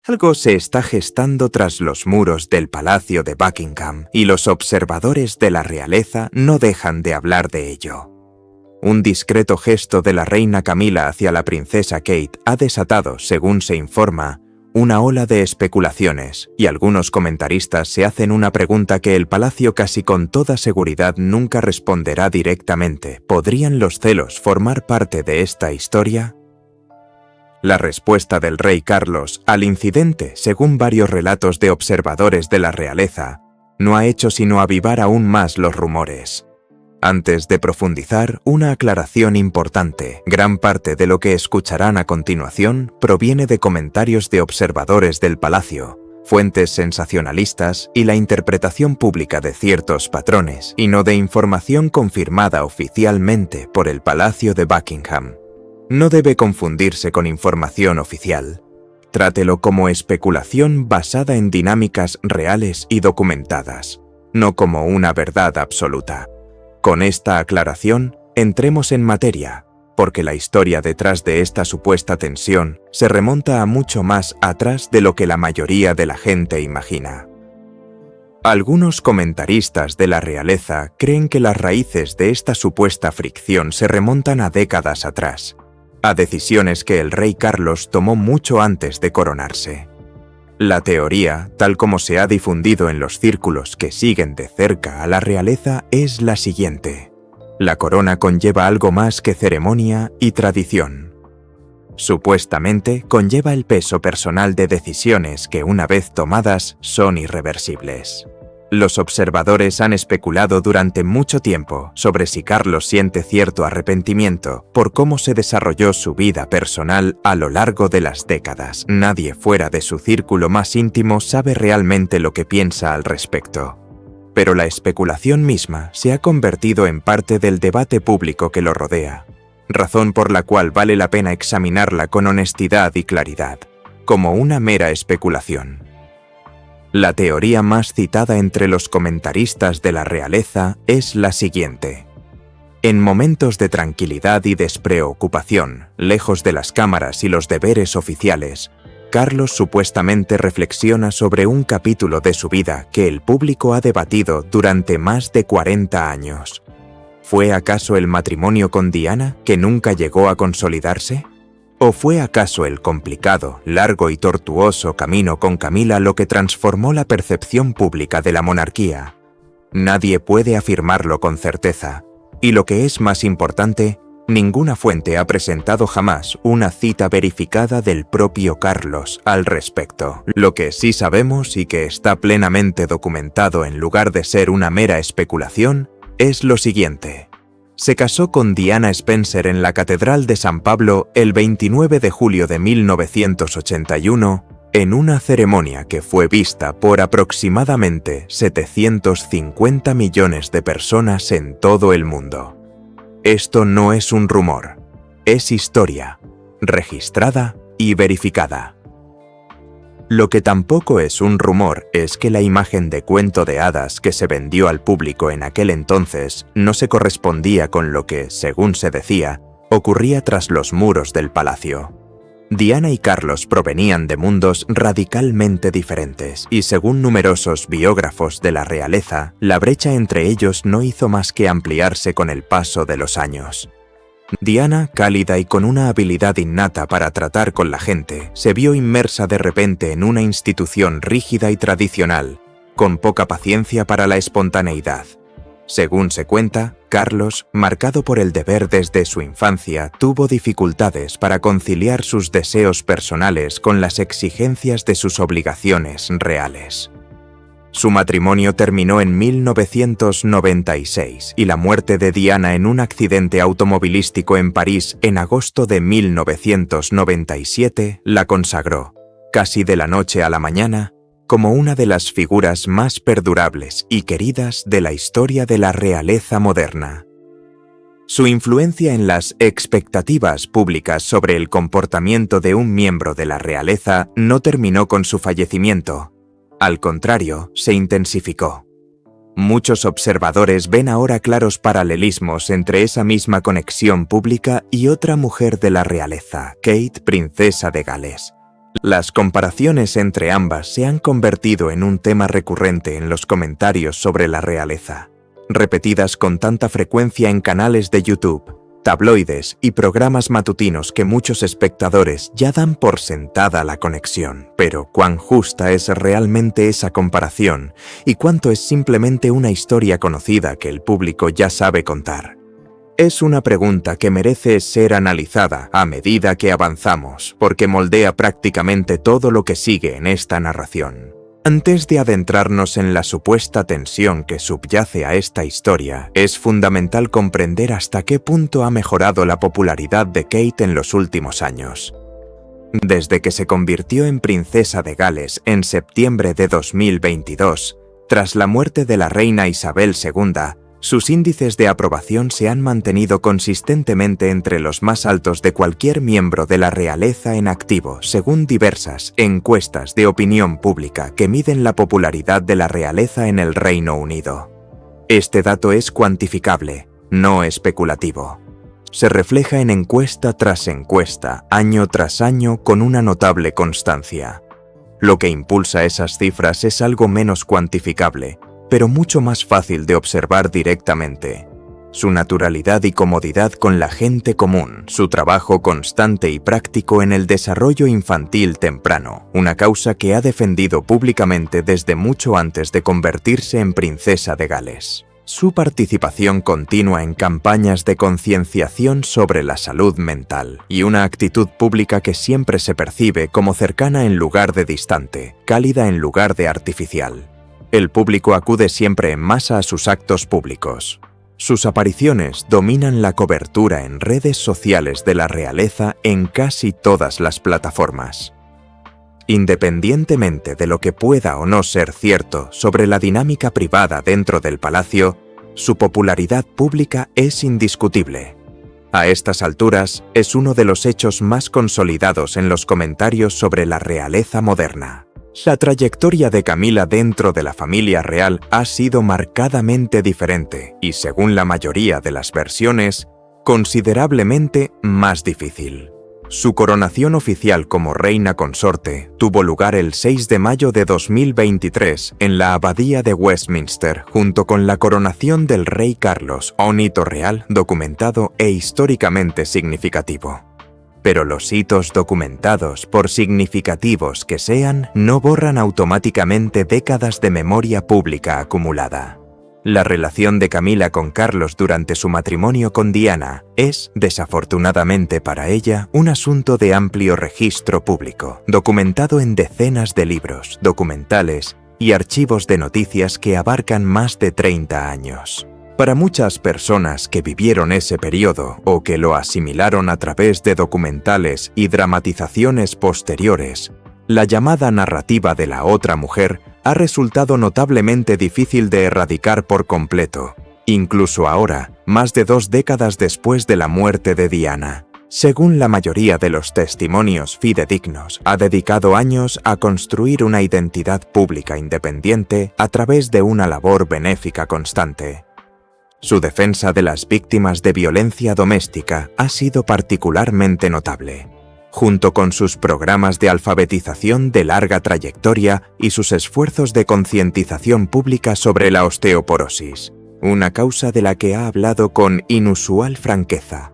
Algo se está gestando tras los muros del Palacio de Buckingham y los observadores de la realeza no dejan de hablar de ello. Un discreto gesto de la reina Camila hacia la princesa Kate ha desatado, según se informa, una ola de especulaciones, y algunos comentaristas se hacen una pregunta que el palacio casi con toda seguridad nunca responderá directamente. ¿Podrían los celos formar parte de esta historia? La respuesta del rey Carlos al incidente, según varios relatos de observadores de la realeza, no ha hecho sino avivar aún más los rumores. Antes de profundizar, una aclaración importante. Gran parte de lo que escucharán a continuación proviene de comentarios de observadores del palacio, fuentes sensacionalistas y la interpretación pública de ciertos patrones, y no de información confirmada oficialmente por el Palacio de Buckingham. No debe confundirse con información oficial. Trátelo como especulación basada en dinámicas reales y documentadas, no como una verdad absoluta. Con esta aclaración, entremos en materia, porque la historia detrás de esta supuesta tensión se remonta a mucho más atrás de lo que la mayoría de la gente imagina. Algunos comentaristas de la realeza creen que las raíces de esta supuesta fricción se remontan a décadas atrás, a decisiones que el rey Carlos tomó mucho antes de coronarse. La teoría, tal como se ha difundido en los círculos que siguen de cerca a la realeza, es la siguiente. La corona conlleva algo más que ceremonia y tradición. Supuestamente conlleva el peso personal de decisiones que, una vez tomadas, son irreversibles. Los observadores han especulado durante mucho tiempo sobre si Carlos siente cierto arrepentimiento por cómo se desarrolló su vida personal a lo largo de las décadas. Nadie fuera de su círculo más íntimo sabe realmente lo que piensa al respecto. Pero la especulación misma se ha convertido en parte del debate público que lo rodea, razón por la cual vale la pena examinarla con honestidad y claridad, como una mera especulación. La teoría más citada entre los comentaristas de la realeza es la siguiente. En momentos de tranquilidad y despreocupación, lejos de las cámaras y los deberes oficiales, Carlos supuestamente reflexiona sobre un capítulo de su vida que el público ha debatido durante más de 40 años. ¿Fue acaso el matrimonio con Diana que nunca llegó a consolidarse? ¿O fue acaso el complicado, largo y tortuoso camino con Camila lo que transformó la percepción pública de la monarquía? Nadie puede afirmarlo con certeza, y lo que es más importante, ninguna fuente ha presentado jamás una cita verificada del propio Carlos al respecto. Lo que sí sabemos y que está plenamente documentado en lugar de ser una mera especulación, es lo siguiente. Se casó con Diana Spencer en la Catedral de San Pablo el 29 de julio de 1981 en una ceremonia que fue vista por aproximadamente 750 millones de personas en todo el mundo. Esto no es un rumor, es historia, registrada y verificada. Lo que tampoco es un rumor es que la imagen de cuento de hadas que se vendió al público en aquel entonces no se correspondía con lo que, según se decía, ocurría tras los muros del palacio. Diana y Carlos provenían de mundos radicalmente diferentes y, según numerosos biógrafos de la realeza, la brecha entre ellos no hizo más que ampliarse con el paso de los años. Diana, cálida y con una habilidad innata para tratar con la gente, se vio inmersa de repente en una institución rígida y tradicional, con poca paciencia para la espontaneidad. Según se cuenta, Carlos, marcado por el deber desde su infancia, tuvo dificultades para conciliar sus deseos personales con las exigencias de sus obligaciones reales. Su matrimonio terminó en 1996 y la muerte de Diana en un accidente automovilístico en París en agosto de 1997 la consagró, casi de la noche a la mañana, como una de las figuras más perdurables y queridas de la historia de la realeza moderna. Su influencia en las expectativas públicas sobre el comportamiento de un miembro de la realeza no terminó con su fallecimiento. Al contrario, se intensificó. Muchos observadores ven ahora claros paralelismos entre esa misma conexión pública y otra mujer de la realeza, Kate, princesa de Gales, Las comparaciones entre ambas se han convertido en un tema recurrente en los comentarios sobre la realeza, repetidas con tanta frecuencia en canales de YouTube, tabloides y programas matutinos que muchos espectadores ya dan por sentada la conexión. Pero ¿cuán justa es realmente esa comparación y cuánto es simplemente una historia conocida que el público ya sabe contar? Es una pregunta que merece ser analizada a medida que avanzamos, porque moldea prácticamente todo lo que sigue en esta narración. Antes de adentrarnos en la supuesta tensión que subyace a esta historia, es fundamental comprender hasta qué punto ha mejorado la popularidad de Kate en los últimos años. Desde que se convirtió en princesa de Gales en septiembre de 2022, tras la muerte de la reina Isabel II, sus índices de aprobación se han mantenido consistentemente entre los más altos de cualquier miembro de la realeza en activo, según diversas encuestas de opinión pública que miden la popularidad de la realeza en el Reino Unido. Este dato es cuantificable, no especulativo. Se refleja en encuesta tras encuesta, año tras año, con una notable constancia. Lo que impulsa esas cifras es algo menos cuantificable, pero mucho más fácil de observar directamente. Su naturalidad y comodidad con la gente común, su trabajo constante y práctico en el desarrollo infantil temprano, una causa que ha defendido públicamente desde mucho antes de convertirse en princesa de Gales. Su participación continua en campañas de concienciación sobre la salud mental y una actitud pública que siempre se percibe como cercana en lugar de distante, cálida en lugar de artificial. El público acude siempre en masa a sus actos públicos. Sus apariciones dominan la cobertura en redes sociales de la realeza en casi todas las plataformas. Independientemente de lo que pueda o no ser cierto sobre la dinámica privada dentro del palacio, su popularidad pública es indiscutible. A estas alturas, es uno de los hechos más consolidados en los comentarios sobre la realeza moderna. La trayectoria de Camila dentro de la familia real ha sido marcadamente diferente y, según la mayoría de las versiones, considerablemente más difícil. Su coronación oficial como reina consorte tuvo lugar el 6 de mayo de 2023 en la Abadía de Westminster, junto con la coronación del rey Carlos, un hito real, documentado e históricamente significativo. Pero los hitos documentados, por significativos que sean, no borran automáticamente décadas de memoria pública acumulada. La relación de Camila con Carlos durante su matrimonio con Diana es, desafortunadamente para ella, un asunto de amplio registro público, documentado en decenas de libros, documentales y archivos de noticias que abarcan más de 30 años. Para muchas personas que vivieron ese periodo o que lo asimilaron a través de documentales y dramatizaciones posteriores, la llamada narrativa de la otra mujer ha resultado notablemente difícil de erradicar por completo, incluso ahora, más de 2 décadas después de la muerte de Diana. Según la mayoría de los testimonios fidedignos, ha dedicado años a construir una identidad pública independiente a través de una labor benéfica constante. Su defensa de las víctimas de violencia doméstica ha sido particularmente notable, junto con sus programas de alfabetización de larga trayectoria y sus esfuerzos de concientización pública sobre la osteoporosis, una causa de la que ha hablado con inusual franqueza.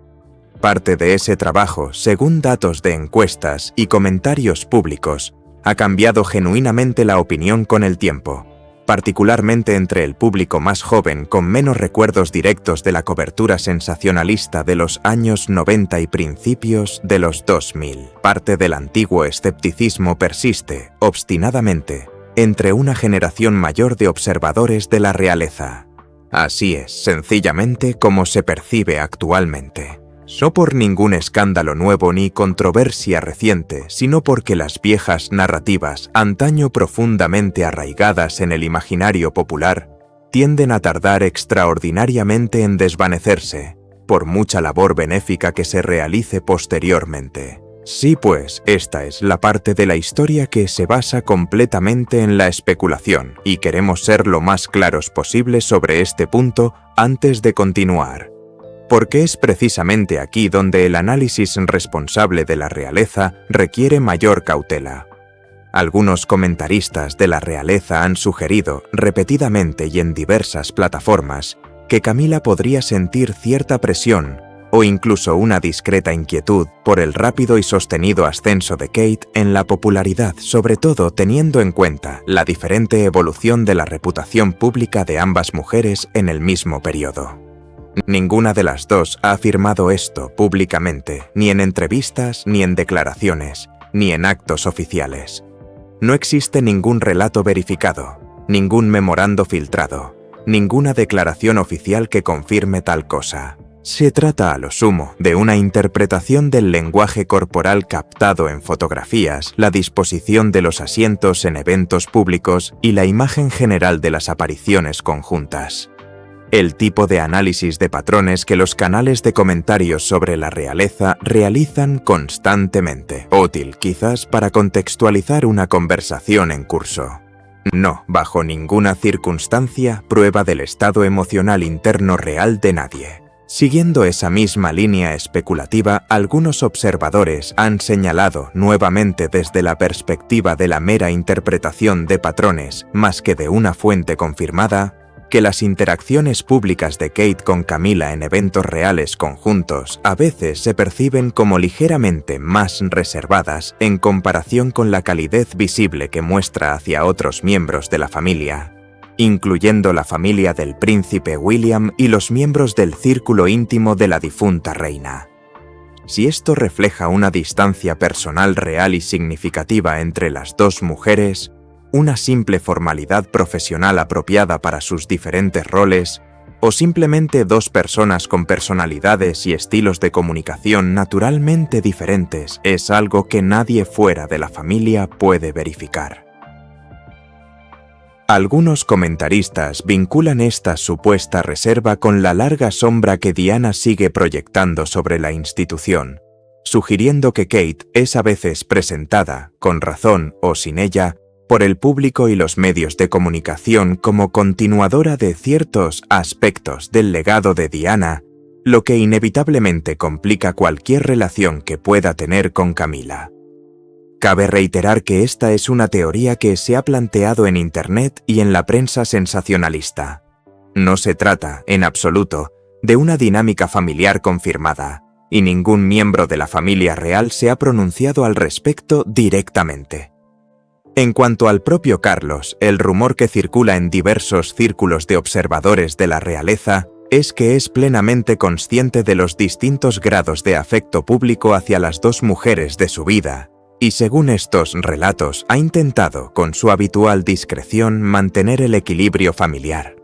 Parte de ese trabajo, según datos de encuestas y comentarios públicos, ha cambiado genuinamente la opinión con el tiempo, particularmente entre el público más joven con menos recuerdos directos de la cobertura sensacionalista de los años 90 y principios de los 2000. Parte del antiguo escepticismo persiste, obstinadamente, entre una generación mayor de observadores de la realeza. Así es, sencillamente, como se percibe actualmente. No por ningún escándalo nuevo ni controversia reciente, sino porque las viejas narrativas, antaño profundamente arraigadas en el imaginario popular, tienden a tardar extraordinariamente en desvanecerse, por mucha labor benéfica que se realice posteriormente. Sí, pues, esta es la parte de la historia que se basa completamente en la especulación, y queremos ser lo más claros posible sobre este punto antes de continuar. porque es precisamente aquí donde el análisis responsable de la realeza requiere mayor cautela. Algunos comentaristas de la realeza han sugerido repetidamente y en diversas plataformas que Camila podría sentir cierta presión o incluso una discreta inquietud por el rápido y sostenido ascenso de Kate en la popularidad, sobre todo teniendo en cuenta la diferente evolución de la reputación pública de ambas mujeres en el mismo periodo. Ninguna de las dos ha afirmado esto públicamente, ni en entrevistas, ni en declaraciones, ni en actos oficiales. No existe ningún relato verificado, ningún memorando filtrado, ninguna declaración oficial que confirme tal cosa. Se trata a lo sumo de una interpretación del lenguaje corporal captado en fotografías, la disposición de los asientos en eventos públicos y la imagen general de las apariciones conjuntas. El tipo de análisis de patrones que los canales de comentarios sobre la realeza realizan constantemente, útil quizás para contextualizar una conversación en curso. No, bajo ninguna circunstancia, prueba del estado emocional interno real de nadie. Siguiendo esa misma línea especulativa, algunos observadores han señalado nuevamente desde la perspectiva de la mera interpretación de patrones, más que de una fuente confirmada, que las interacciones públicas de Kate con Camila en eventos reales conjuntos a veces se perciben como ligeramente más reservadas en comparación con la calidez visible que muestra hacia otros miembros de la familia, incluyendo la familia del príncipe William y los miembros del círculo íntimo de la difunta reina. Si esto refleja una distancia personal real y significativa entre las dos mujeres, una simple formalidad profesional apropiada para sus diferentes roles, o simplemente dos personas con personalidades y estilos de comunicación naturalmente diferentes, es algo que nadie fuera de la familia puede verificar. Algunos comentaristas vinculan esta supuesta reserva con la larga sombra que Diana sigue proyectando sobre la institución, sugiriendo que Kate es a veces presentada, con razón o sin ella, por el público y los medios de comunicación como continuadora de ciertos aspectos del legado de Diana, lo que inevitablemente complica cualquier relación que pueda tener con Camila. Cabe reiterar que esta es una teoría que se ha planteado en Internet y en la prensa sensacionalista. No se trata, en absoluto, de una dinámica familiar confirmada, y ningún miembro de la familia real se ha pronunciado al respecto directamente. En cuanto al propio Carlos, el rumor que circula en diversos círculos de observadores de la realeza es que es plenamente consciente de los distintos grados de afecto público hacia las dos mujeres de su vida, y según estos relatos ha intentado, con su habitual discreción, mantener el equilibrio familiar.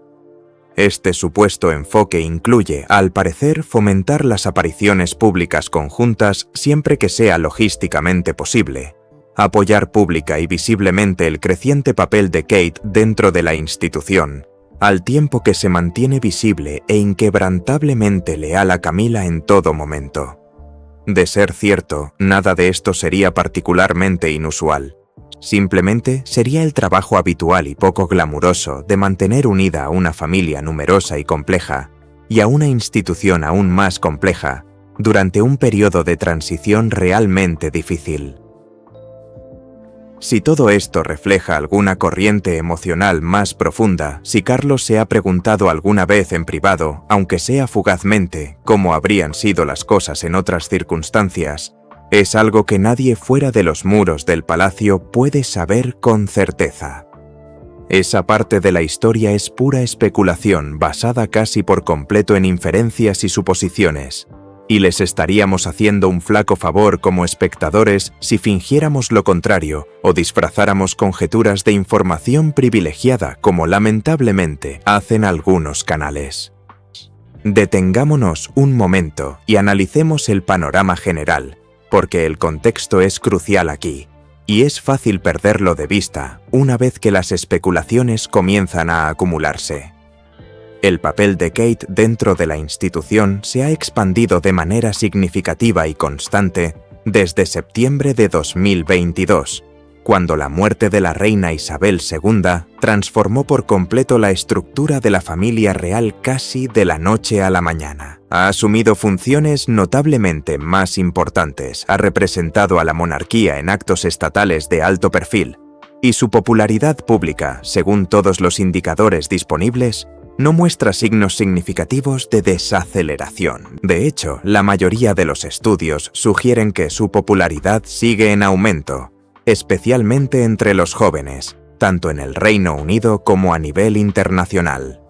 Este supuesto enfoque incluye, al parecer, fomentar las apariciones públicas conjuntas siempre que sea logísticamente posible, apoyar pública y visiblemente el creciente papel de Kate dentro de la institución, al tiempo que se mantiene visible e inquebrantablemente leal a Camila en todo momento. De ser cierto, nada de esto sería particularmente inusual. Simplemente sería el trabajo habitual y poco glamuroso de mantener unida a una familia numerosa y compleja, y a una institución aún más compleja, durante un periodo de transición realmente difícil. Si todo esto refleja alguna corriente emocional más profunda, si Carlos se ha preguntado alguna vez en privado, aunque sea fugazmente, cómo habrían sido las cosas en otras circunstancias, es algo que nadie fuera de los muros del palacio puede saber con certeza. Esa parte de la historia es pura especulación basada casi por completo en inferencias y suposiciones, y les estaríamos haciendo un flaco favor como espectadores si fingiéramos lo contrario o disfrazáramos conjeturas de información privilegiada como lamentablemente hacen algunos canales. Detengámonos un momento y analicemos el panorama general, porque el contexto es crucial aquí, y es fácil perderlo de vista una vez que las especulaciones comienzan a acumularse. El papel de Kate dentro de la institución se ha expandido de manera significativa y constante desde septiembre de 2022, cuando la muerte de la reina Isabel II transformó por completo la estructura de la familia real casi de la noche a la mañana. Ha asumido funciones notablemente más importantes, ha representado a la monarquía en actos estatales de alto perfil, y su popularidad pública, según todos los indicadores disponibles, no muestra signos significativos de desaceleración. De hecho, la mayoría de los estudios sugieren que su popularidad sigue en aumento, especialmente entre los jóvenes, tanto en el Reino Unido como a nivel internacional.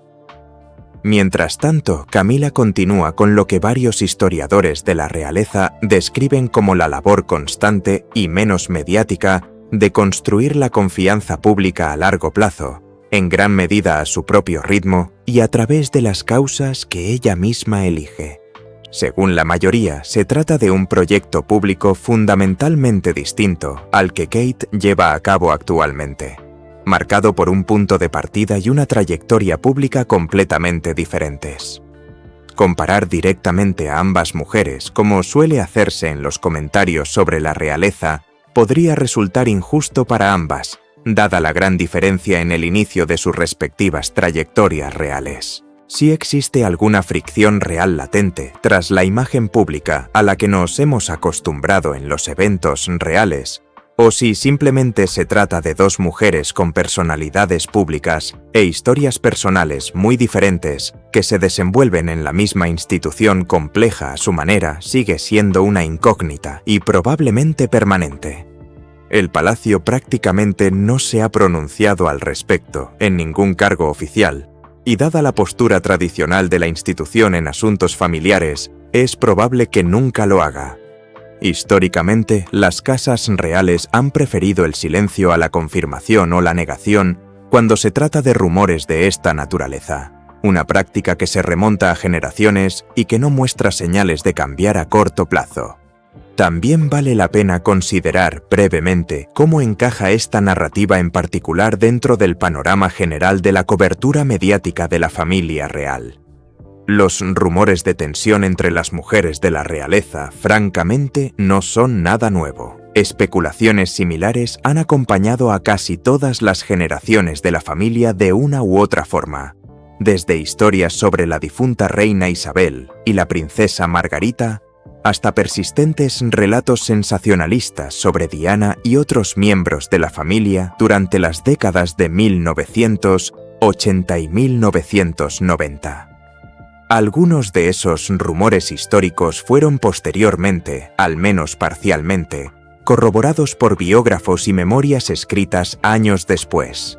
Mientras tanto, Camila continúa con lo que varios historiadores de la realeza describen como la labor constante y menos mediática de construir la confianza pública a largo plazo, en gran medida a su propio ritmo y a través de las causas que ella misma elige. Según la mayoría, se trata de un proyecto público fundamentalmente distinto al que Kate lleva a cabo actualmente, marcado por un punto de partida y una trayectoria pública completamente diferentes. Comparar directamente a ambas mujeres, como suele hacerse en los comentarios sobre la realeza, podría resultar injusto para ambas, dada la gran diferencia en el inicio de sus respectivas trayectorias reales. Si existe alguna fricción real latente tras la imagen pública a la que nos hemos acostumbrado en los eventos reales, o si simplemente se trata de dos mujeres con personalidades públicas e historias personales muy diferentes que se desenvuelven en la misma institución compleja a su manera, sigue siendo una incógnita y probablemente permanente. El palacio prácticamente no se ha pronunciado al respecto en ningún cargo oficial, y dada la postura tradicional de la institución en asuntos familiares, es probable que nunca lo haga. Históricamente, las casas reales han preferido el silencio a la confirmación o la negación cuando se trata de rumores de esta naturaleza, una práctica que se remonta a generaciones y que no muestra señales de cambiar a corto plazo. También vale la pena considerar brevemente cómo encaja esta narrativa en particular dentro del panorama general de la cobertura mediática de la familia real. Los rumores de tensión entre las mujeres de la realeza, francamente, no son nada nuevo. Especulaciones similares han acompañado a casi todas las generaciones de la familia de una u otra forma, desde historias sobre la difunta reina Isabel y la princesa Margarita, hasta persistentes relatos sensacionalistas sobre Diana y otros miembros de la familia durante las décadas de 1980 y 1990. Algunos de esos rumores históricos fueron posteriormente, al menos parcialmente, corroborados por biógrafos y memorias escritas años después.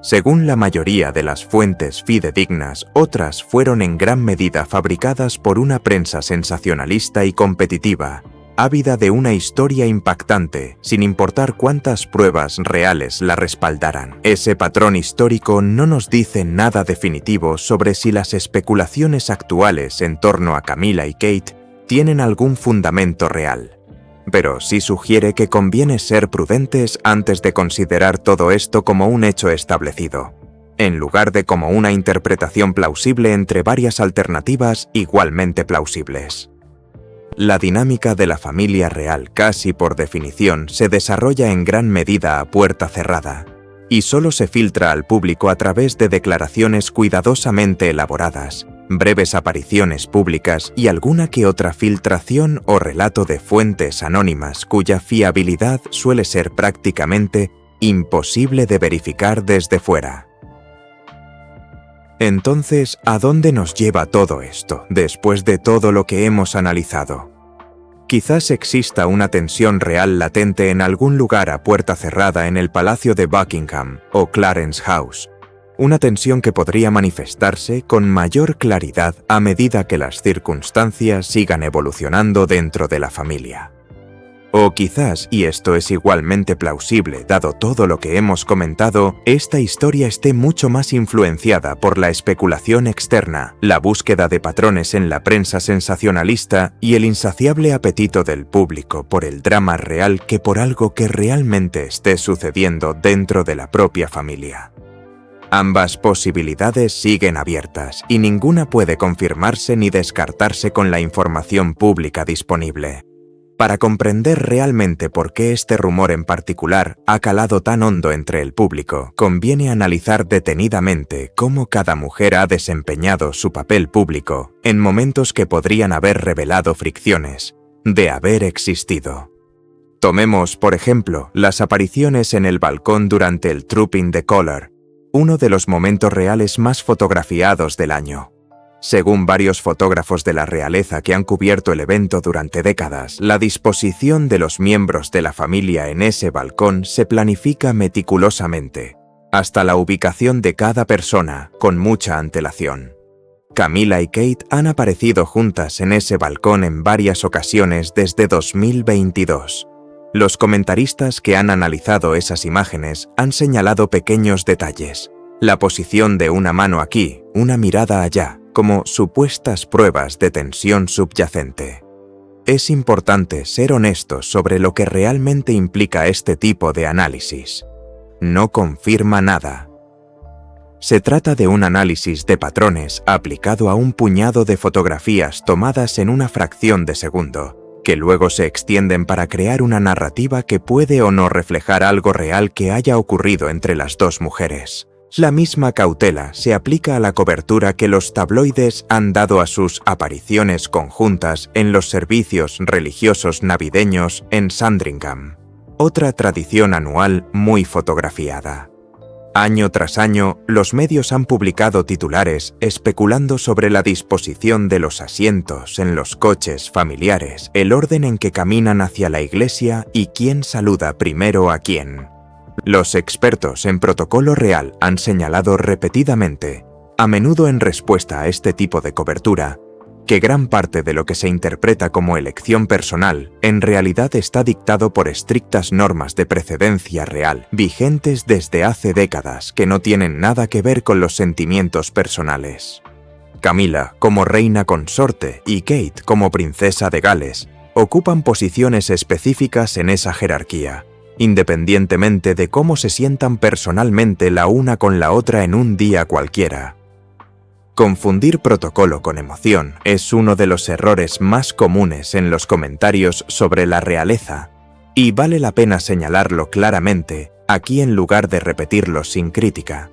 Según la mayoría de las fuentes fidedignas, otras fueron en gran medida fabricadas por una prensa sensacionalista y competitiva, ávida de una historia impactante, sin importar cuántas pruebas reales la respaldaran. Ese patrón histórico no nos dice nada definitivo sobre si las especulaciones actuales en torno a Camila y Kate tienen algún fundamento real, pero sí sugiere que conviene ser prudentes antes de considerar todo esto como un hecho establecido, en lugar de como una interpretación plausible entre varias alternativas igualmente plausibles. La dinámica de la familia real, casi por definición, se desarrolla en gran medida a puerta cerrada, y solo se filtra al público a través de declaraciones cuidadosamente elaboradas, breves apariciones públicas y alguna que otra filtración o relato de fuentes anónimas cuya fiabilidad suele ser prácticamente imposible de verificar desde fuera. Entonces, ¿a dónde nos lleva todo esto, después de todo lo que hemos analizado? Quizás exista una tensión real latente en algún lugar a puerta cerrada en el Palacio de Buckingham o Clarence House, una tensión que podría manifestarse con mayor claridad a medida que las circunstancias sigan evolucionando dentro de la familia. O quizás, y esto es igualmente plausible dado todo lo que hemos comentado, esta historia esté mucho más influenciada por la especulación externa, la búsqueda de patrones en la prensa sensacionalista y el insaciable apetito del público por el drama real que por algo que realmente esté sucediendo dentro de la propia familia. Ambas posibilidades siguen abiertas y ninguna puede confirmarse ni descartarse con la información pública disponible. Para comprender realmente por qué este rumor en particular ha calado tan hondo entre el público, conviene analizar detenidamente cómo cada mujer ha desempeñado su papel público en momentos que podrían haber revelado fricciones de haber existido. Tomemos, por ejemplo, las apariciones en el balcón durante el Trooping the Colour, uno de los momentos reales más fotografiados del año. Según varios fotógrafos de la realeza que han cubierto el evento durante décadas, la disposición de los miembros de la familia en ese balcón se planifica meticulosamente, hasta la ubicación de cada persona con mucha antelación. Camila y Kate han aparecido juntas en ese balcón en varias ocasiones desde 2022. Los comentaristas que han analizado esas imágenes han señalado pequeños detalles. La posición de una mano aquí, una mirada allá, como supuestas pruebas de tensión subyacente. Es importante ser honestos sobre lo que realmente implica este tipo de análisis. No confirma nada. Se trata de un análisis de patrones aplicado a un puñado de fotografías tomadas en una fracción de segundo, que luego se extienden para crear una narrativa que puede o no reflejar algo real que haya ocurrido entre las dos mujeres. La misma cautela se aplica a la cobertura que los tabloides han dado a sus apariciones conjuntas en los servicios religiosos navideños en Sandringham, otra tradición anual muy fotografiada. Año tras año, los medios han publicado titulares especulando sobre la disposición de los asientos en los coches familiares, el orden en que caminan hacia la iglesia y quién saluda primero a quién. Los expertos en protocolo real han señalado repetidamente, a menudo en respuesta a este tipo de cobertura, que gran parte de lo que se interpreta como elección personal en realidad está dictado por estrictas normas de precedencia real, vigentes desde hace décadas, que no tienen nada que ver con los sentimientos personales. Camila, como reina consorte, y Kate, como princesa de Gales, ocupan posiciones específicas en esa jerarquía, independientemente de cómo se sientan personalmente la una con la otra en un día cualquiera. Confundir protocolo con emoción es uno de los errores más comunes en los comentarios sobre la realeza, y vale la pena señalarlo claramente aquí en lugar de repetirlo sin crítica.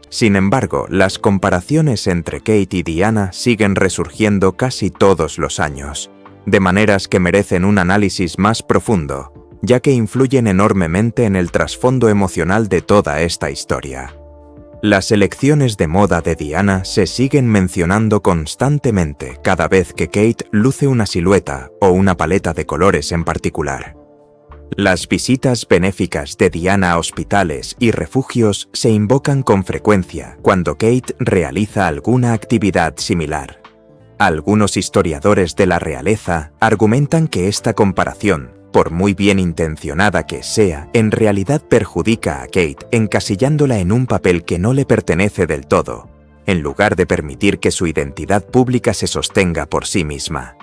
Sin embargo, las comparaciones entre Kate y Diana siguen resurgiendo casi todos los años, de maneras que merecen un análisis más profundo, ya que influyen enormemente en el trasfondo emocional de toda esta historia. Las elecciones de moda de Diana se siguen mencionando constantemente cada vez que Kate luce una silueta o una paleta de colores en particular. Las visitas benéficas de Diana a hospitales y refugios se invocan con frecuencia cuando Kate realiza alguna actividad similar. Algunos historiadores de la realeza argumentan que esta comparación, por muy bien intencionada que sea, en realidad perjudica a Kate encasillándola en un papel que no le pertenece del todo, en lugar de permitir que su identidad pública se sostenga por sí misma.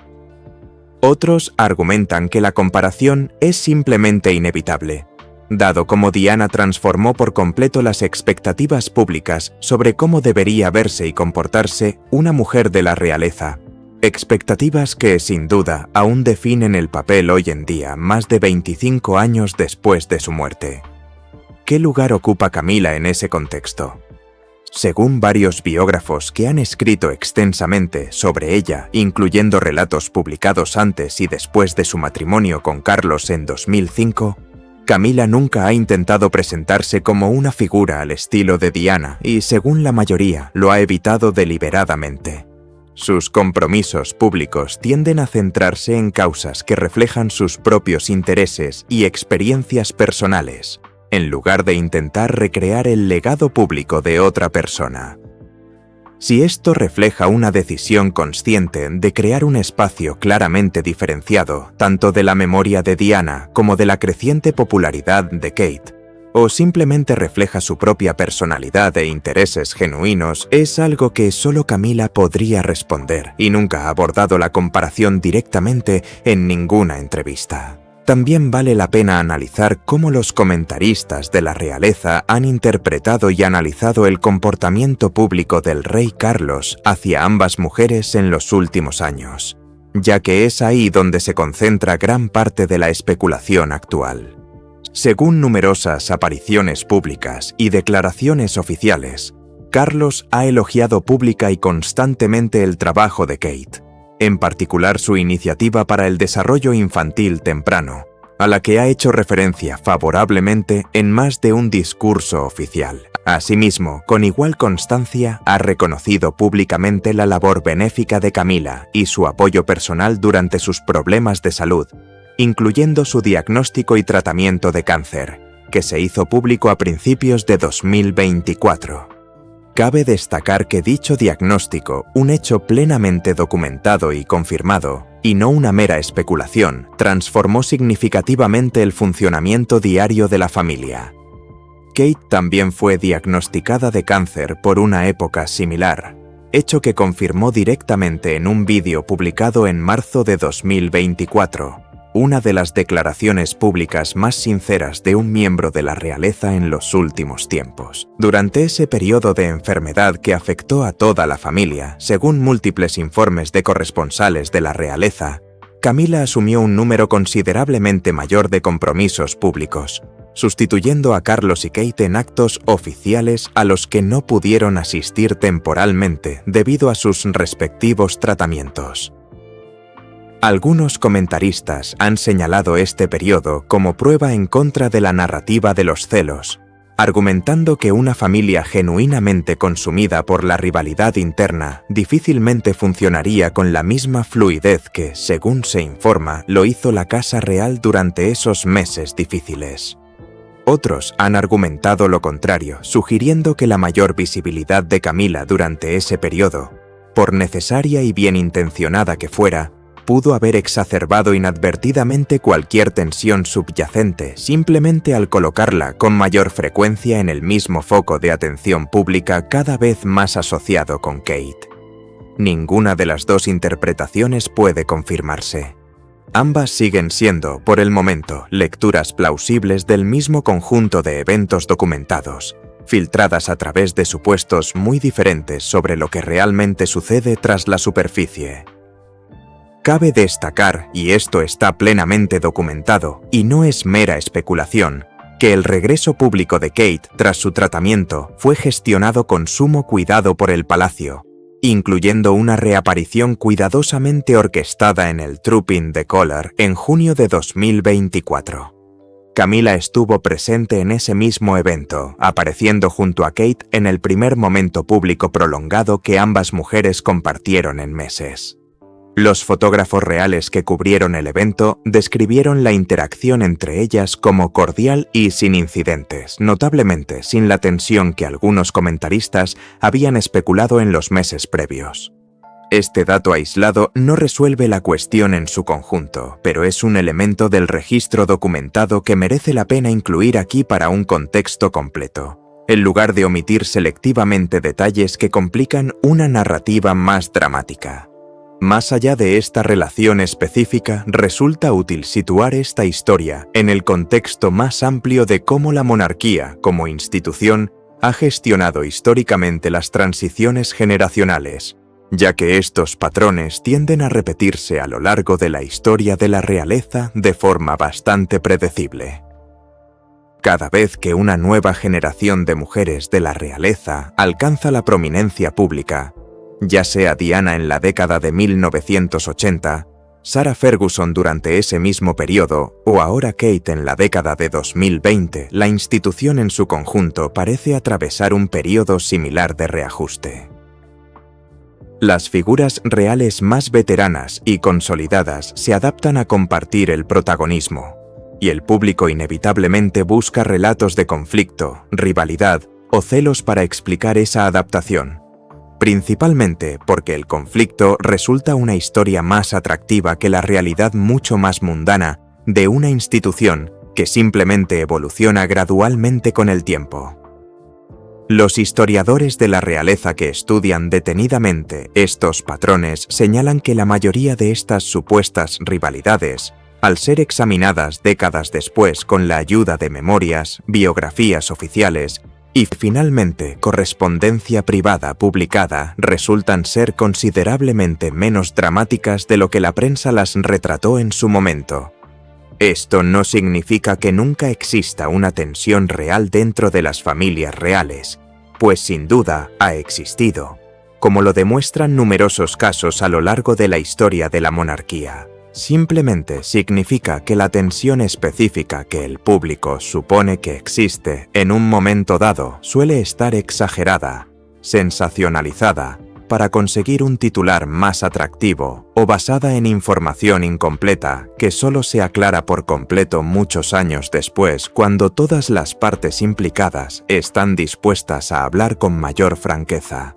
Otros argumentan que la comparación es simplemente inevitable, dado como Diana transformó por completo las expectativas públicas sobre cómo debería verse y comportarse una mujer de la realeza. Expectativas que, sin duda, aún definen el papel hoy en día, más de 25 años después de su muerte. ¿Qué lugar ocupa Camila en ese contexto? Según varios biógrafos que han escrito extensamente sobre ella, incluyendo relatos publicados antes y después de su matrimonio con Carlos en 2005, Camila nunca ha intentado presentarse como una figura al estilo de Diana y, según la mayoría, lo ha evitado deliberadamente. Sus compromisos públicos tienden a centrarse en causas que reflejan sus propios intereses y experiencias personales, en lugar de intentar recrear el legado público de otra persona. Si esto refleja una decisión consciente de crear un espacio claramente diferenciado, tanto de la memoria de Diana como de la creciente popularidad de Kate, o simplemente refleja su propia personalidad e intereses genuinos, es algo que solo Camila podría responder, y nunca ha abordado la comparación directamente en ninguna entrevista. También vale la pena analizar cómo los comentaristas de la realeza han interpretado y analizado el comportamiento público del rey Carlos hacia ambas mujeres en los últimos años. ya que es ahí donde se concentra gran parte de la especulación actual. Según numerosas apariciones públicas y declaraciones oficiales, Carlos ha elogiado pública y constantemente el trabajo de Kate, en particular su iniciativa para el desarrollo infantil temprano, a la que ha hecho referencia favorablemente en más de un discurso oficial. Asimismo, con igual constancia, ha reconocido públicamente la labor benéfica de Camila y su apoyo personal durante sus problemas de salud, incluyendo su diagnóstico y tratamiento de cáncer, que se hizo público a principios de 2024. Cabe destacar que dicho diagnóstico, un hecho plenamente documentado y confirmado, y no una mera especulación, transformó significativamente el funcionamiento diario de la familia. Kate también fue diagnosticada de cáncer por una época similar, hecho que confirmó directamente en un vídeo publicado en marzo de 2024, una de las declaraciones públicas más sinceras de un miembro de la realeza en los últimos tiempos. Durante ese periodo de enfermedad que afectó a toda la familia, según múltiples informes de corresponsales de la realeza, Camila asumió un número considerablemente mayor de compromisos públicos, sustituyendo a Carlos y Kate en actos oficiales a los que no pudieron asistir temporalmente debido a sus respectivos tratamientos. Algunos comentaristas han señalado este periodo como prueba en contra de la narrativa de los celos, argumentando que una familia genuinamente consumida por la rivalidad interna difícilmente funcionaría con la misma fluidez que, según se informa, lo hizo la Casa Real durante esos meses difíciles. Otros han argumentado lo contrario, sugiriendo que la mayor visibilidad de Camila durante ese periodo, por necesaria y bien intencionada que fuera, pudo haber exacerbado inadvertidamente cualquier tensión subyacente simplemente al colocarla con mayor frecuencia en el mismo foco de atención pública cada vez más asociado con Kate. Ninguna de las dos interpretaciones puede confirmarse. Ambas siguen siendo, por el momento, lecturas plausibles del mismo conjunto de eventos documentados, filtradas a través de supuestos muy diferentes sobre lo que realmente sucede tras la superficie. Cabe destacar, y esto está plenamente documentado, y no es mera especulación, que el regreso público de Kate tras su tratamiento fue gestionado con sumo cuidado por el Palacio, incluyendo una reaparición cuidadosamente orquestada en el Trooping the Color en junio de 2024. Camila estuvo presente en ese mismo evento, apareciendo junto a Kate en el primer momento público prolongado que ambas mujeres compartieron en meses. Los fotógrafos reales que cubrieron el evento describieron la interacción entre ellas como cordial y sin incidentes, notablemente sin la tensión que algunos comentaristas habían especulado en los meses previos. Este dato aislado no resuelve la cuestión en su conjunto, pero es un elemento del registro documentado que merece la pena incluir aquí para un contexto completo, en lugar de omitir selectivamente detalles que complican una narrativa más dramática. Más allá de esta relación específica, resulta útil situar esta historia en el contexto más amplio de cómo la monarquía, como institución, ha gestionado históricamente las transiciones generacionales, ya que estos patrones tienden a repetirse a lo largo de la historia de la realeza de forma bastante predecible. Cada vez que una nueva generación de mujeres de la realeza alcanza la prominencia pública, ya sea Diana en la década de 1980, Sarah Ferguson durante ese mismo periodo o ahora Kate en la década de 2020, la institución en su conjunto parece atravesar un periodo similar de reajuste. Las figuras reales más veteranas y consolidadas se adaptan a compartir el protagonismo, y el público inevitablemente busca relatos de conflicto, rivalidad o celos para explicar esa adaptación, principalmente porque el conflicto resulta una historia más atractiva que la realidad mucho más mundana de una institución que simplemente evoluciona gradualmente con el tiempo. Los historiadores de la realeza que estudian detenidamente estos patrones señalan que la mayoría de estas supuestas rivalidades, al ser examinadas décadas después con la ayuda de memorias, biografías oficiales Y finalmente, correspondencia privada publicada resultan ser considerablemente menos dramáticas de lo que la prensa las retrató en su momento. Esto no significa que nunca exista una tensión real dentro de las familias reales, pues sin duda ha existido, como lo demuestran numerosos casos a lo largo de la historia de la monarquía. Simplemente significa que la tensión específica que el público supone que existe en un momento dado suele estar exagerada, sensacionalizada, para conseguir un titular más atractivo o basada en información incompleta que solo se aclara por completo muchos años después, cuando todas las partes implicadas están dispuestas a hablar con mayor franqueza.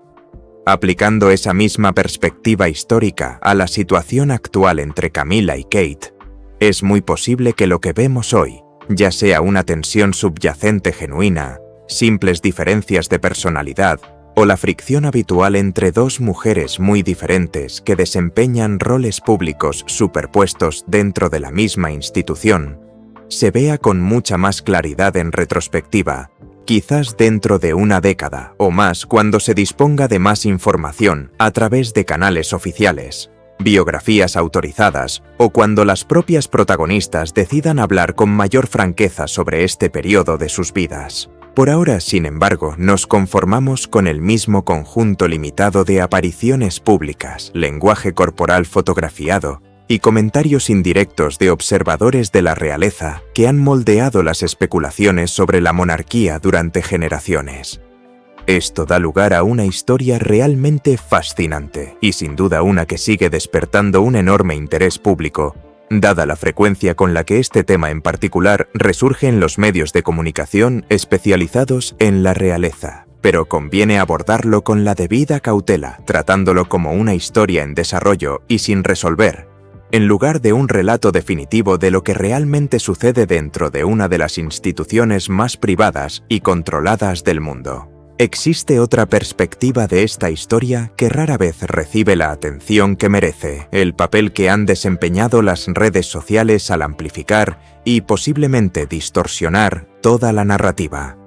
Aplicando esa misma perspectiva histórica a la situación actual entre Camila y Kate, es muy posible que lo que vemos hoy, ya sea una tensión subyacente genuina, simples diferencias de personalidad o la fricción habitual entre dos mujeres muy diferentes que desempeñan roles públicos superpuestos dentro de la misma institución, se vea con mucha más claridad en retrospectiva, quizás dentro de una década o más, cuando se disponga de más información a través de canales oficiales, biografías autorizadas o cuando las propias protagonistas decidan hablar con mayor franqueza sobre este periodo de sus vidas. Por ahora, sin embargo, nos conformamos con el mismo conjunto limitado de apariciones públicas, lenguaje corporal fotografiado y comentarios indirectos de observadores de la realeza que han moldeado las especulaciones sobre la monarquía durante generaciones. Esto da lugar a una historia realmente fascinante y sin duda una que sigue despertando un enorme interés público, dada la frecuencia con la que este tema en particular resurge en los medios de comunicación especializados en la realeza. Pero conviene abordarlo con la debida cautela, tratándolo como una historia en desarrollo y sin resolver, en lugar de un relato definitivo de lo que realmente sucede dentro de una de las instituciones más privadas y controladas del mundo. Existe otra perspectiva de esta historia que rara vez recibe la atención que merece: el papel que han desempeñado las redes sociales al amplificar y posiblemente distorsionar toda la narrativa.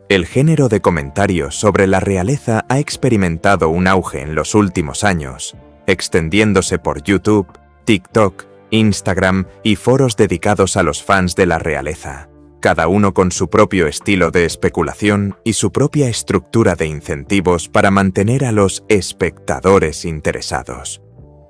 El género de comentarios sobre la realeza ha experimentado un auge en los últimos años, extendiéndose por YouTube, TikTok, Instagram y foros dedicados a los fans de la realeza, cada uno con su propio estilo de especulación y su propia estructura de incentivos para mantener a los espectadores interesados.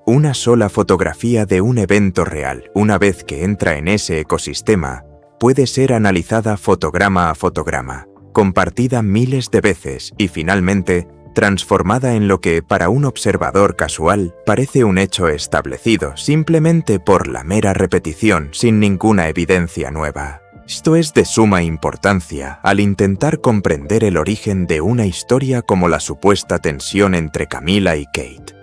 Una sola fotografía de un evento real, una vez que entra en ese ecosistema, puede ser analizada fotograma a fotograma, compartida miles de veces y finalmente transformada en lo que para un observador casual parece un hecho establecido simplemente por la mera repetición sin ninguna evidencia nueva. Esto es de suma importancia al intentar comprender el origen de una historia como la supuesta tensión entre Camila y Kate.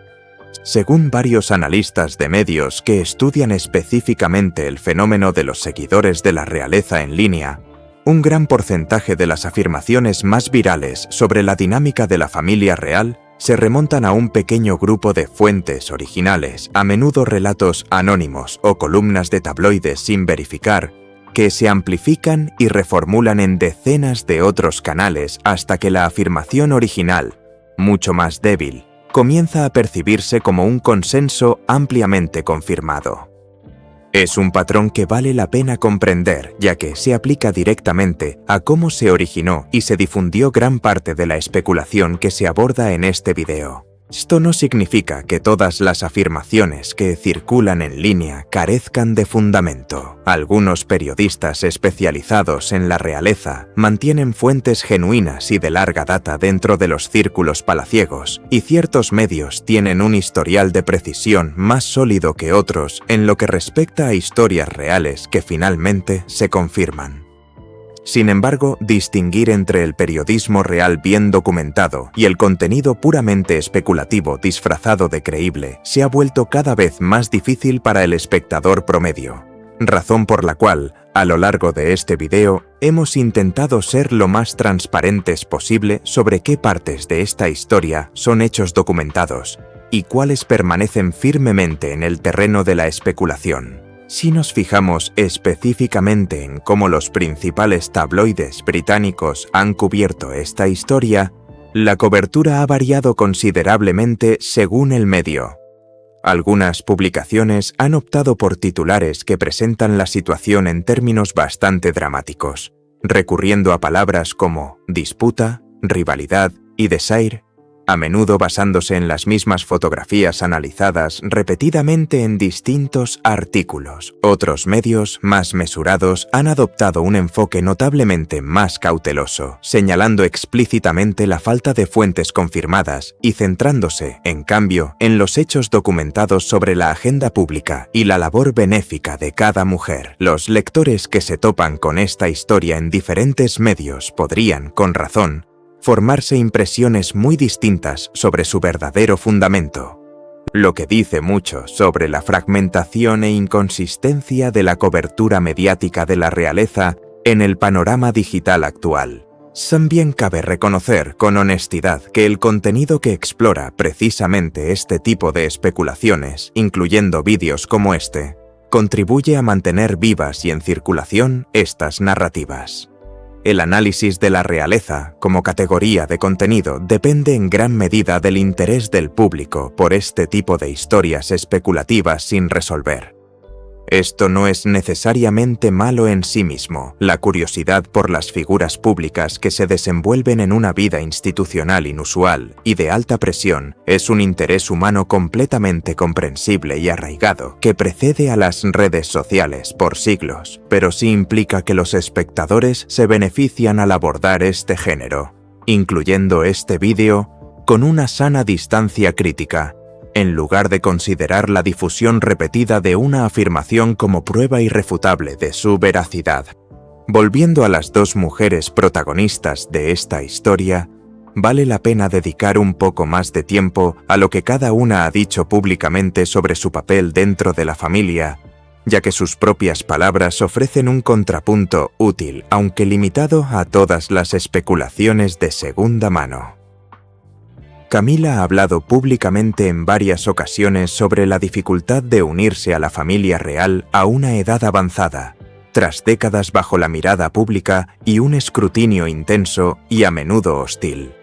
Según varios analistas de medios que estudian específicamente el fenómeno de los seguidores de la realeza en línea, un gran porcentaje de las afirmaciones más virales sobre la dinámica de la familia real se remontan a un pequeño grupo de fuentes originales, a menudo relatos anónimos o columnas de tabloides sin verificar, que se amplifican y reformulan en decenas de otros canales hasta que la afirmación original, mucho más débil, comienza a percibirse como un consenso ampliamente confirmado. Es un patrón que vale la pena comprender, ya que se aplica directamente a cómo se originó y se difundió gran parte de la especulación que se aborda en este video. Esto no significa que todas las afirmaciones que circulan en línea carezcan de fundamento. Algunos periodistas especializados en la realeza mantienen fuentes genuinas y de larga data dentro de los círculos palaciegos, y ciertos medios tienen un historial de precisión más sólido que otros en lo que respecta a historias reales que finalmente se confirman. Sin embargo, distinguir entre el periodismo real bien documentado y el contenido puramente especulativo disfrazado de creíble se ha vuelto cada vez más difícil para el espectador promedio, razón por la cual, a lo largo de este video, hemos intentado ser lo más transparentes posible sobre qué partes de esta historia son hechos documentados y cuáles permanecen firmemente en el terreno de la especulación. Si nos fijamos específicamente en cómo los principales tabloides británicos han cubierto esta historia, la cobertura ha variado considerablemente según el medio. Algunas publicaciones han optado por titulares que presentan la situación en términos bastante dramáticos, recurriendo a palabras como disputa, rivalidad y desire, a menudo basándose en las mismas fotografías analizadas repetidamente en distintos artículos. Otros medios, más mesurados, han adoptado un enfoque notablemente más cauteloso, señalando explícitamente la falta de fuentes confirmadas y centrándose, en cambio, en los hechos documentados sobre la agenda pública y la labor benéfica de cada mujer. Los lectores que se topan con esta historia en diferentes medios podrían, con razón, formarse impresiones muy distintas sobre su verdadero fundamento, lo que dice mucho sobre la fragmentación e inconsistencia de la cobertura mediática de la realeza en el panorama digital actual. También cabe reconocer con honestidad que el contenido que explora precisamente este tipo de especulaciones, incluyendo vídeos como este, contribuye a mantener vivas y en circulación estas narrativas. El análisis de la realeza como categoría de contenido depende en gran medida del interés del público por este tipo de historias especulativas sin resolver. Esto no es necesariamente malo en sí mismo. La curiosidad por las figuras públicas que se desenvuelven en una vida institucional inusual y de alta presión es un interés humano completamente comprensible y arraigado que precede a las redes sociales por siglos, pero sí implica que los espectadores se benefician al abordar este género, incluyendo este vídeo, con una sana distancia crítica, en lugar de considerar la difusión repetida de una afirmación como prueba irrefutable de su veracidad. Volviendo a las dos mujeres protagonistas de esta historia, vale la pena dedicar un poco más de tiempo a lo que cada una ha dicho públicamente sobre su papel dentro de la familia, ya que sus propias palabras ofrecen un contrapunto útil, aunque limitado a todas las especulaciones de segunda mano. Camila ha hablado públicamente en varias ocasiones sobre la dificultad de unirse a la familia real a una edad avanzada, tras décadas bajo la mirada pública y un escrutinio intenso y a menudo hostil.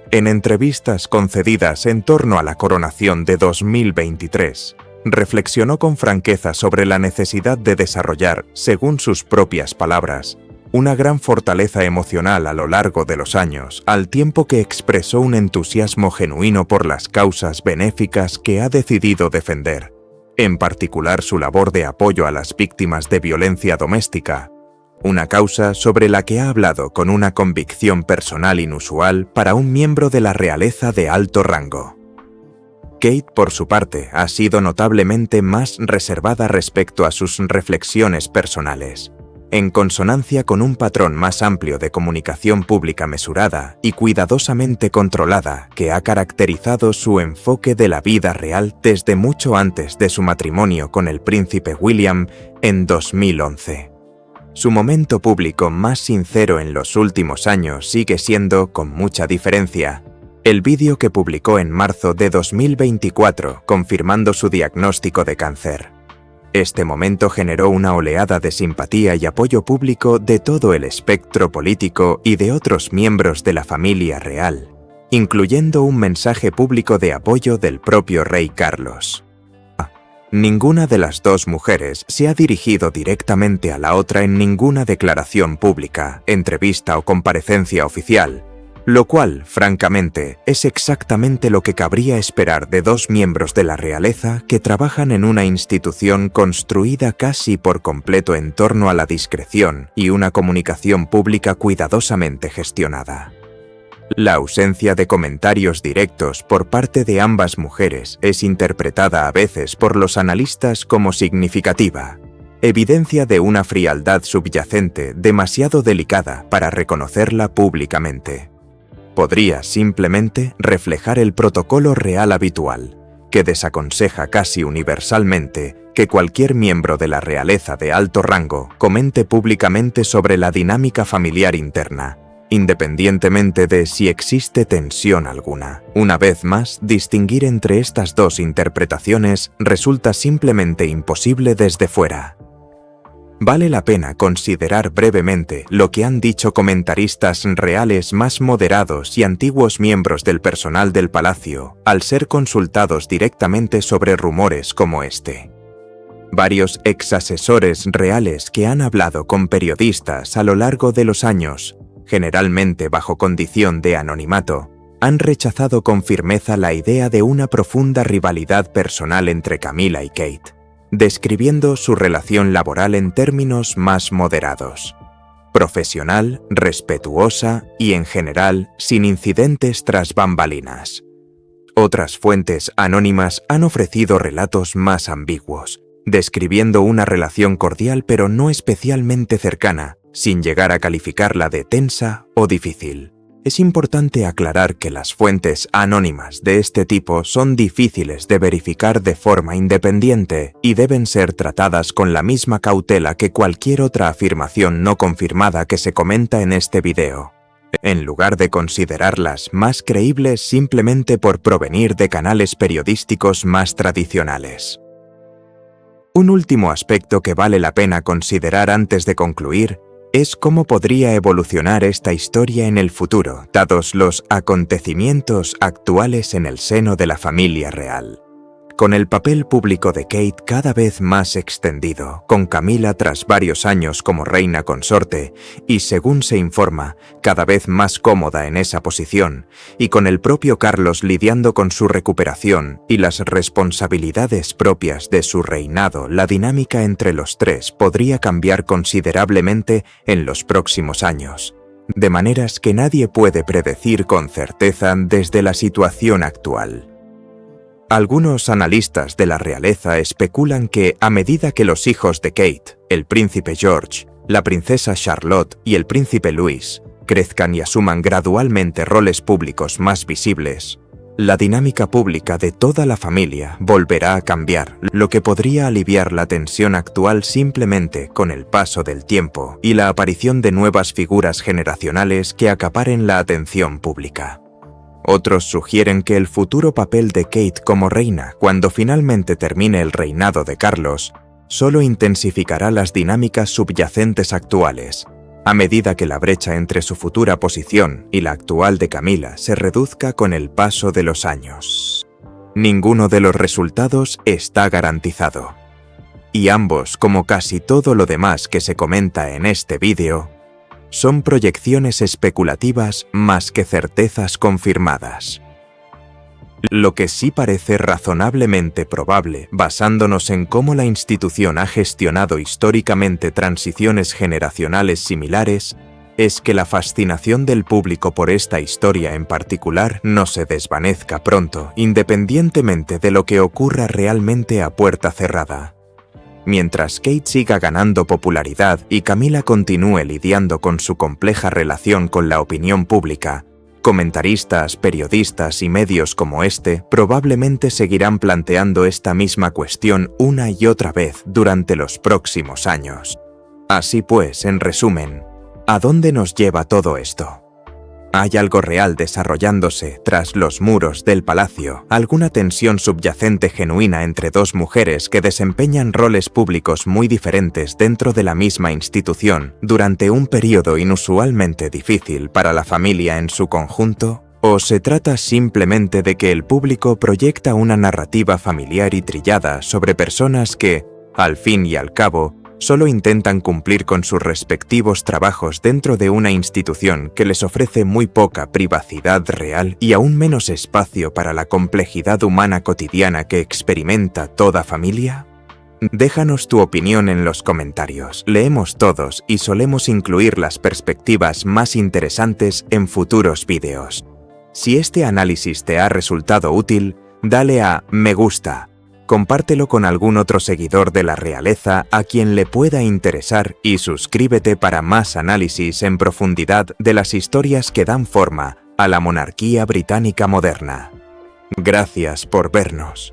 En entrevistas concedidas en torno a la coronación de 2023, reflexionó con franqueza sobre la necesidad de desarrollar, según sus propias palabras, una gran fortaleza emocional a lo largo de los años, al tiempo que expresó un entusiasmo genuino por las causas benéficas que ha decidido defender, en particular su labor de apoyo a las víctimas de violencia doméstica, una causa sobre la que ha hablado con una convicción personal inusual para un miembro de la realeza de alto rango. Kate, por su parte, ha sido notablemente más reservada respecto a sus reflexiones personales, en consonancia con un patrón más amplio de comunicación pública mesurada y cuidadosamente controlada que ha caracterizado su enfoque de la vida real desde mucho antes de su matrimonio con el príncipe William en 2011. Su momento público más sincero en los últimos años sigue siendo, con mucha diferencia, el vídeo que publicó en marzo de 2024 confirmando su diagnóstico de cáncer. Este momento generó una oleada de simpatía y apoyo público de todo el espectro político y de otros miembros de la familia real, incluyendo un mensaje público de apoyo del propio rey Carlos. Ninguna de las dos mujeres se ha dirigido directamente a la otra en ninguna declaración pública, entrevista o comparecencia oficial, lo cual, francamente, es exactamente lo que cabría esperar de dos miembros de la realeza que trabajan en una institución construida casi por completo en torno a la discreción y una comunicación pública cuidadosamente gestionada. La ausencia de comentarios directos por parte de ambas mujeres es interpretada a veces por los analistas como significativa, evidencia de una frialdad subyacente demasiado delicada para reconocerla públicamente. Podría simplemente reflejar el protocolo real habitual, que desaconseja casi universalmente que cualquier miembro de la realeza de alto rango comente públicamente sobre la dinámica familiar interna, independientemente de si existe tensión alguna. Una vez más, distinguir entre estas dos interpretaciones resulta simplemente imposible desde fuera. Vale la pena considerar brevemente lo que han dicho comentaristas reales más moderados y antiguos miembros del personal del palacio al ser consultados directamente sobre rumores como este. Varios ex-asesores reales que han hablado con periodistas a lo largo de los años, generalmente bajo condición de anonimato, han rechazado con firmeza la idea de una profunda rivalidad personal entre Camilla y Kate, describiendo su relación laboral en términos más moderados: profesional, respetuosa y, en general, sin incidentes tras bambalinas. Otras fuentes anónimas han ofrecido relatos más ambiguos, describiendo una relación cordial pero no especialmente cercana, sin llegar a calificarla de tensa o difícil. Es importante aclarar que las fuentes anónimas de este tipo son difíciles de verificar de forma independiente y deben ser tratadas con la misma cautela que cualquier otra afirmación no confirmada que se comenta en este video, en lugar de considerarlas más creíbles simplemente por provenir de canales periodísticos más tradicionales. Un último aspecto que vale la pena considerar antes de concluir es cómo podría evolucionar esta historia en el futuro, dados los acontecimientos actuales en el seno de la familia real. Con el papel público de Kate cada vez más extendido, con Camilla tras varios años como reina consorte y, según se informa, cada vez más cómoda en esa posición, y con el propio Carlos lidiando con su recuperación y las responsabilidades propias de su reinado, la dinámica entre los tres podría cambiar considerablemente en los próximos años, de maneras que nadie puede predecir con certeza desde la situación actual. Algunos analistas de la realeza especulan que, a medida que los hijos de Kate, el príncipe George, la princesa Charlotte y el príncipe Louis, crezcan y asuman gradualmente roles públicos más visibles, la dinámica pública de toda la familia volverá a cambiar, lo que podría aliviar la tensión actual simplemente con el paso del tiempo y la aparición de nuevas figuras generacionales que acaparen la atención pública. Otros sugieren que el futuro papel de Kate como reina, cuando finalmente termine el reinado de Carlos, solo intensificará las dinámicas subyacentes actuales, a medida que la brecha entre su futura posición y la actual de Camilla se reduzca con el paso de los años. Ninguno de los resultados está garantizado. Y ambos, como casi todo lo demás que se comenta en este vídeo, son proyecciones especulativas más que certezas confirmadas. Lo que sí parece razonablemente probable, basándonos en cómo la institución ha gestionado históricamente transiciones generacionales similares, es que la fascinación del público por esta historia en particular no se desvanezca pronto, independientemente de lo que ocurra realmente a puerta cerrada. Mientras Kate siga ganando popularidad y Camilla continúe lidiando con su compleja relación con la opinión pública, comentaristas, periodistas y medios como este probablemente seguirán planteando esta misma cuestión una y otra vez durante los próximos años. Así pues, en resumen, ¿a dónde nos lleva todo esto? ¿Hay algo real desarrollándose tras los muros del palacio? ¿Alguna tensión subyacente genuina entre dos mujeres que desempeñan roles públicos muy diferentes dentro de la misma institución durante un periodo inusualmente difícil para la familia en su conjunto? ¿O se trata simplemente de que el público proyecta una narrativa familiar y trillada sobre personas que, al fin y al cabo, solo intentan cumplir con sus respectivos trabajos dentro de una institución que les ofrece muy poca privacidad real y aún menos espacio para la complejidad humana cotidiana que experimenta toda familia? Déjanos tu opinión en los comentarios. Leemos todos y solemos incluir las perspectivas más interesantes en futuros vídeos. Si este análisis te ha resultado útil, dale a me gusta. Compártelo con algún otro seguidor de la realeza a quien le pueda interesar y suscríbete para más análisis en profundidad de las historias que dan forma a la monarquía británica moderna. Gracias por vernos.